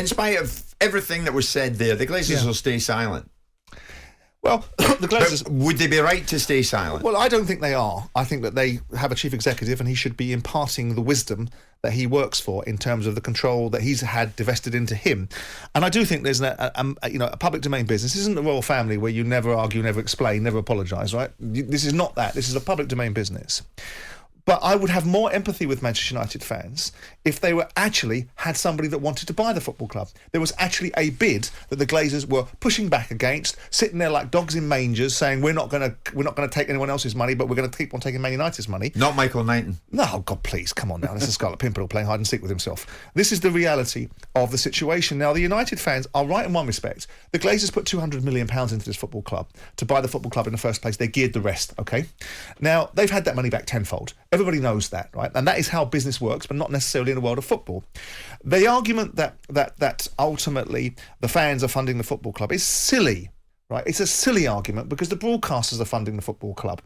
In spite of everything that was said there, the Glazers will stay silent. Well, the Glazers... But would they be right to stay silent? Well, I don't think they are. I think that they have a chief executive and he should be imparting the wisdom that he works for in terms of the control that he's had divested into him. And I do think there's a public domain business. This isn't the royal family where you never argue, never explain, never apologise, right? This is not that. This is a public domain business. But I would have more empathy with Manchester United fans if they were actually had somebody that wanted to buy the football club. There was actually a bid that the Glazers were pushing back against, sitting there like dogs in mangers, saying we're not going to take anyone else's money, but we're going to keep on taking Man United's money. Not Michael Knighton. No, God, please, come on now. This is Scarlet Pimpernel playing hide and seek with himself. This is the reality of the situation. Now, the United fans are right in one respect. The Glazers put £200 million into this football club to buy the football club in the first place. They geared the rest, okay? Now, they've had that money back tenfold. Everybody knows that, right? And that is how business works, but not necessarily in the world of football. The argument that ultimately the fans are funding the football club is silly, right? It's a silly argument because the broadcasters are funding the football club.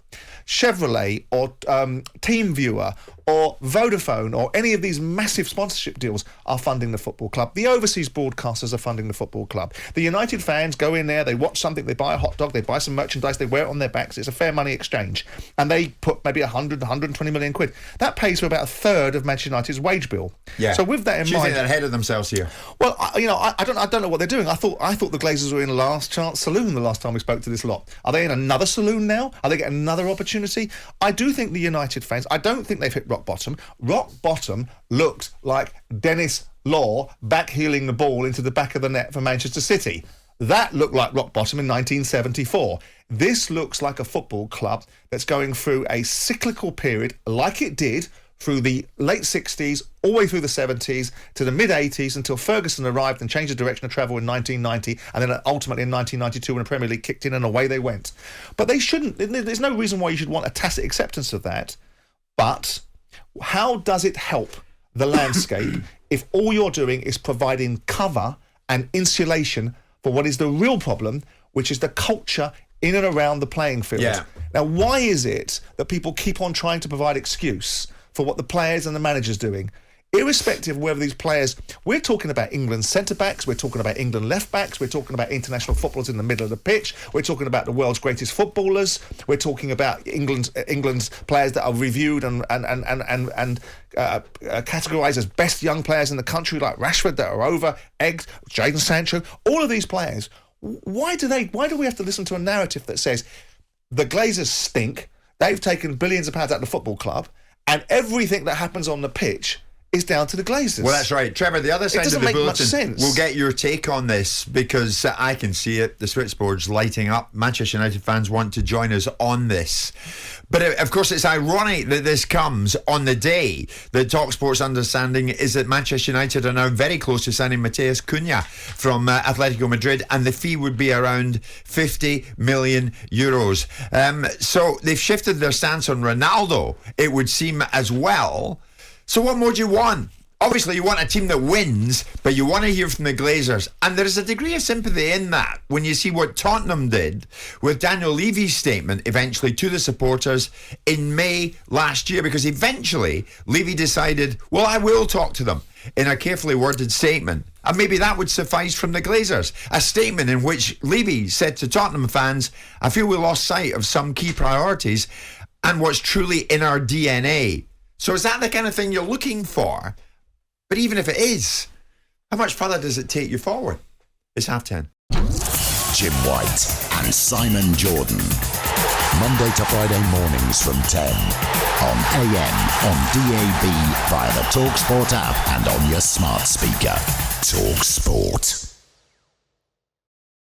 Chevrolet or TeamViewer or Vodafone or any of these massive sponsorship deals are funding the football club. The overseas broadcasters are funding the football club. The United fans go in there, they watch something, they buy a hot dog, they buy some merchandise, they wear it on their backs. It's a fair money exchange. And they put maybe 120 million quid. That pays for about a third of Manchester United's wage bill. Yeah. So with that in mind... Do you think they're ahead of themselves here? Well, I don't know what they're doing. I thought the Glazers were in Last Chance Saloon the last time we spoke to this lot. Are they in another saloon now? Are they getting another opportunity? I do think the United fans, I don't think they've hit rock bottom. Rock bottom looked like Dennis Law backheeling the ball into the back of the net for Manchester City. That looked like rock bottom in 1974. This looks like a football club that's going through a cyclical period like it did through the late 60s, all the way through the 70s, to the mid-80s, until Ferguson arrived and changed the direction of travel in 1990, and then ultimately in 1992 when the Premier League kicked in and away they went. But they shouldn't, there's no reason why you should want a tacit acceptance of that. But how does it help the landscape if all you're doing is providing cover and insulation for what is the real problem, which is the culture in and around the playing field? Yeah. Now, why is it that people keep on trying to provide excuse for what the players and the managers doing, irrespective of whether these players... We're talking about England's centre-backs, we're talking about England left-backs, we're talking about international footballers in the middle of the pitch, we're talking about the world's greatest footballers, we're talking about England's players that are reviewed and categorised as best young players in the country, like Rashford, that are over-egged, Jadon Sancho, all of these players. Why do we have to listen to a narrative that says the Glazers stink, they've taken billions of pounds out of the football club, and everything that happens on the pitch is down to the Glazers? Well, that's right. Trevor, the other side of the bulletin, we'll get your take on this because I can see it. The switchboard's lighting up. Manchester United fans want to join us on this. But of course, it's ironic that this comes on the day that talkSPORT's understanding is that Manchester United are now very close to signing Matheus Cunha from Atletico Madrid, and the fee would be around €50 million. So they've shifted their stance on Ronaldo, it would seem, as well. So what more do you want? Obviously, you want a team that wins, but you want to hear from the Glazers. And there's a degree of sympathy in that when you see what Tottenham did with Daniel Levy's statement eventually to the supporters in May last year, because eventually Levy decided, well, I will talk to them in a carefully worded statement. And maybe that would suffice from the Glazers. A statement in which Levy said to Tottenham fans, I feel we lost sight of some key priorities and what's truly in our DNA. So is that the kind of thing you're looking for? But even if it is, how much further does it take you forward? It's 10:30. Jim White and Simon Jordan. Monday to Friday mornings from 10. On AM, on DAB, via the talkSPORT app and on your smart speaker. talkSPORT.